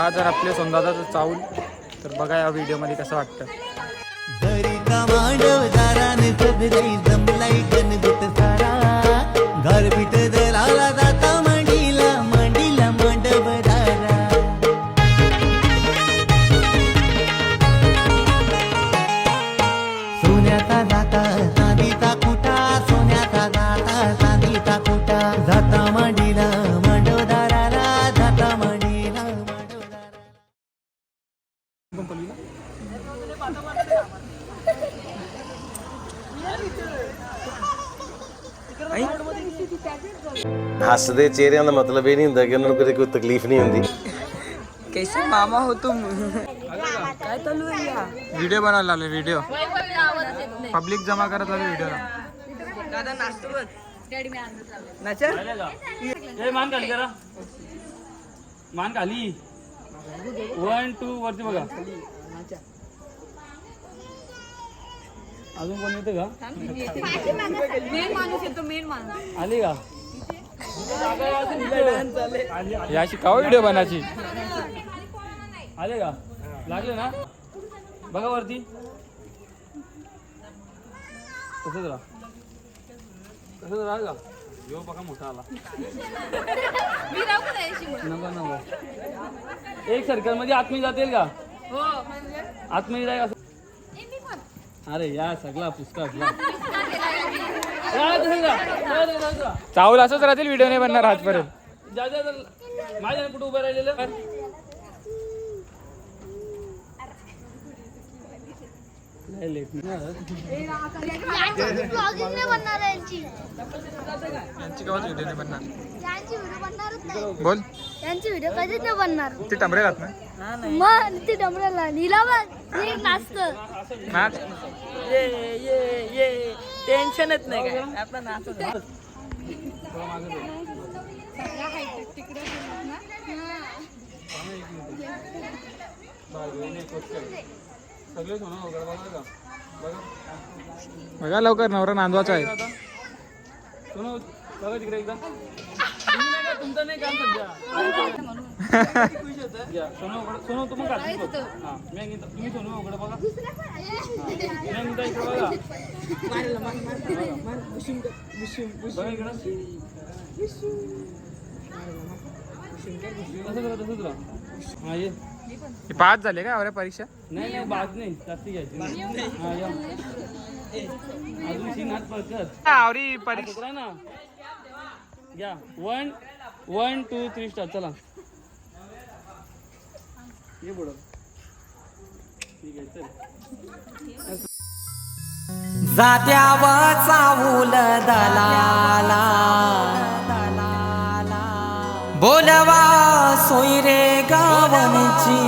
गाजर आपले सोनदादाचं चावल. तर बघा या व्हिडिओमध्ये कसं वाटतं. सोन्याचा जाता चांदीचा कुटा, सोन्याचा जाता चांदीचा कुटा, जाता मांडीला मांडवदाराला, जाता मांडीला मांडवदाराला. हसदे चेहरे का मतलब ये नहीं होता कि उन्होंने कोई तकलीफ नहीं होती. कैसे मामा हो तुम. काय चालू आहे या व्हिडिओ बनवायला आले. व्हिडिओ पब्लिक जमा करत आले व्हिडिओला. दादा नाचतो बघ. नाचा मान खाली करा. मान खाली. 1 2 वरती बघा. अजून कोण येतं का. मेन माणूस येतो. मेन माणूस आली का. याची का व्हिडिओ बनायची. आले का. लागले ना. बघा वरती. कसं राहा. कसं राहा का. यो बघा मोठा आला. नका नको. एक सर्कल मध्ये आतमध्ये जातील का. आतमध्ये जाय असं. अरे या सगळा पुस्तक चावल असंच राहतील. व्हिडिओ नाही बनणार आजपर्यंत. माझ्या कुठं उभं राहिलेलं. यांची केव्हाच व्हिडिओ नाही बनणार. बोल. त्यांची व्हिडिओ कधीच नाही बनणार. ते टमरे राहत ना. मग ती डमरेला नीलावा नाचत. नाच. ये ये ये टेन्शनच नाही काय आपलं नाचत. सगळे सोनं वगैरे बघा का. बघा बघा लवकर नवरा नांदवाचा आहे. सोनं बघा तिकडे एकदा. तुमचं नाही काम सध्या. सोनं उघड. सोनं तुम्ही काढतो. हां तुम्ही सोनं उघड बघा. इकडे बघा. बघा इकडं. तसंच राहा. हां ये. पाच झाले का एवढ्या परीक्षा. नाही नाही बाज नाही जास्ती घ्यायची. हां या. अजून सीन हात पडतात. आवरी परीक्षा. पकडा ना. या 1 1 2 3 स्टार्ट. चला ये पुढं. ठीक आहे चल. जात्याव चावूल दलाला, बोलवा सोयरे गावनची.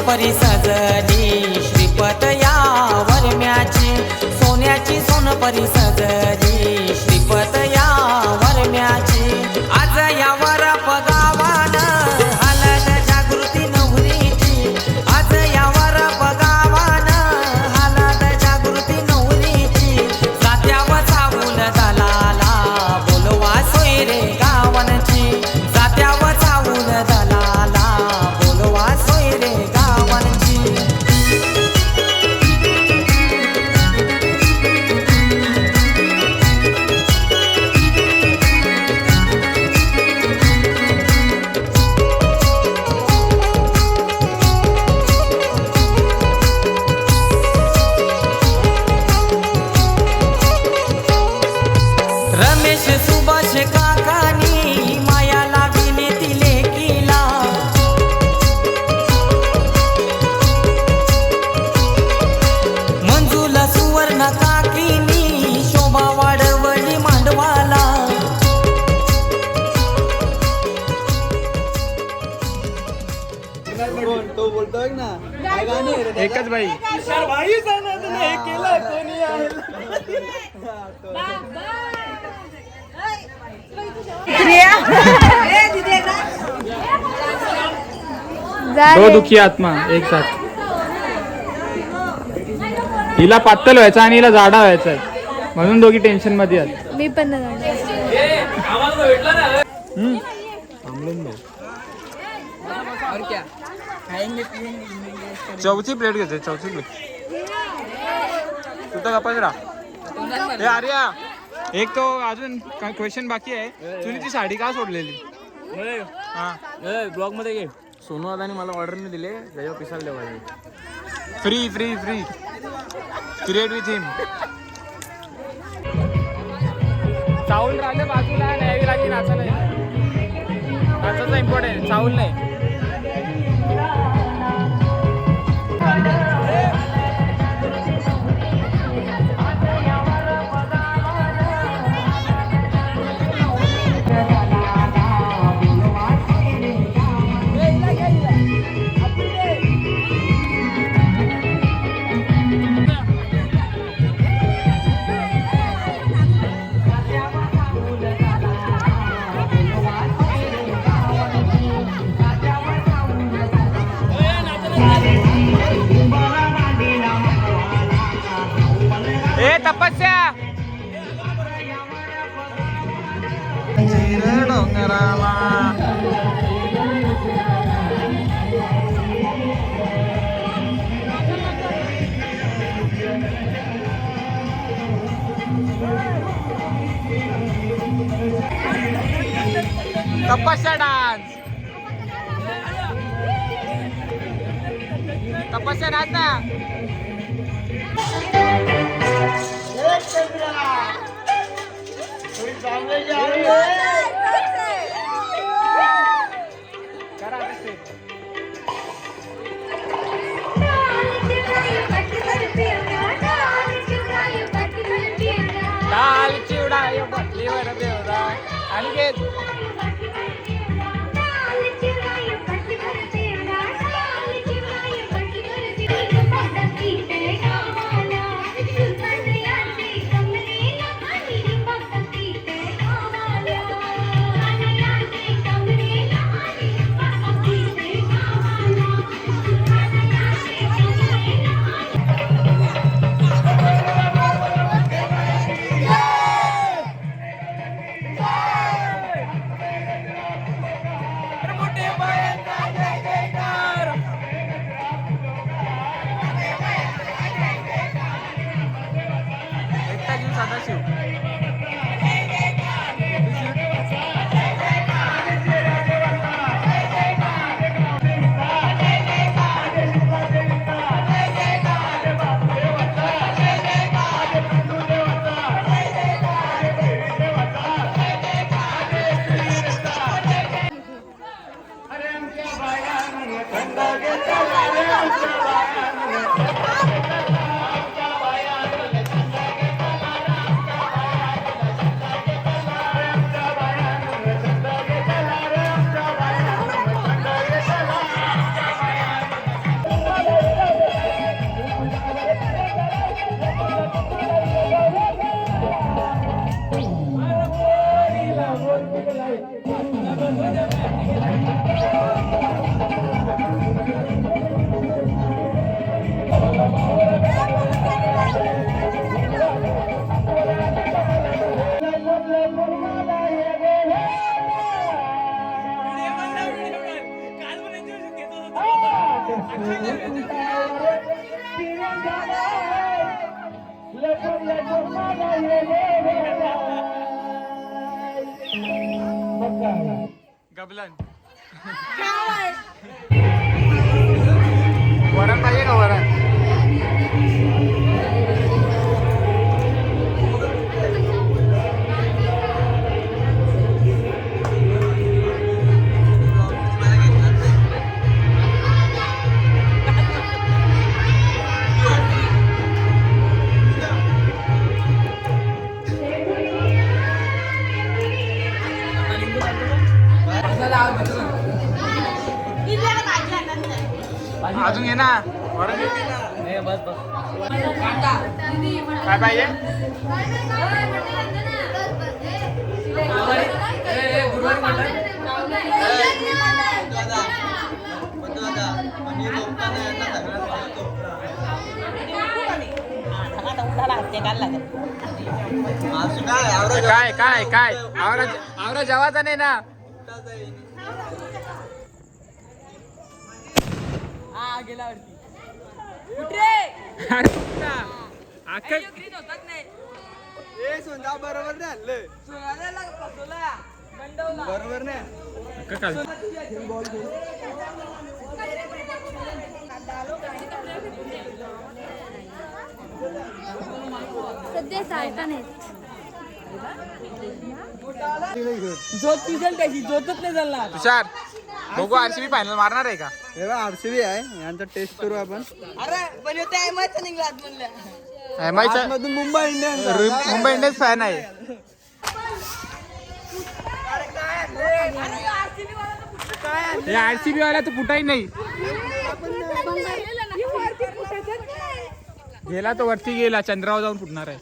परी सजली श्रीपत यावर म्या परी सजली श्रीपत या वरम्याची आज या वरप गावान हलद जागृती नवरीची आज या वरप गावान हलद जागृती नवरीची जात्याव चावूल दलाला बोलवा सोयरे गावनची जात्याव चावूल दलाला बोलवा सोयरे गावनची रमेश सुभाष काकानी माया लाविली तिले किला मंजूला सुवर्ण काकीनी शोभा वाढवली मांडवाला एकच बाई दो दुखी आत्मा एक साथ. हिला पातळ व्हायचा आणि हिला जाडा व्हायचा म्हणून दोघी टेन्शन मध्ये आहेत. मी पण नाही जाणार. चौथी प्लेट घेते चौथी प्लेट तुझा गप्पाच राहा. हे आर्या एक तो अजून क्वेश्चन बाकी आहे. तुझी ती साडी का सोडलेली? हा ब्लॉग मध्ये घे. सोनू दादाने मला ऑर्डर नाही दिले त्याच्यावर पिसाल द्यावा. Free free free create with him. चावल राहिले बाजूला न्यावी लागली नाचा नाही. नाचाचा इम्पॉर्टंट चावल नाही. ए तपस्या डोंगरावा तपस्या डान्स. तपस्या नाच ना. डाल चिवडा बटलीवर बेवरा आणि घे. गबलन वरण पाहिजे का वरण? अजून घे ना वरण घेते ना. बस बस काय पाहिजे? काय काय काय आवरा जेवायचा नाही ना. हा गेला वरती कुठे ग्रीन होतात नाही बरोबर नाही आणलं सोनाला फसवला गंडवला बरोबर नाही. सध्या चालता नाही. झोत पिसेल त्याची झोतच नाही चालणार. तुषार बघू आरसीबी फायनल मारणार आहे का? हे बघ आरसीबी आहे यांचा टेस्ट करू आपण. अरे पण ह्यो त्या एमआयचा निघला आज म्हणल्या. आतमधून Mumbai Indians Mumbai Indians fan आहे. हे आरसीबी वाला तर फुटाही नाही. गेला तो वरती गेला चंद्रावर जाऊन फुटणार आहे.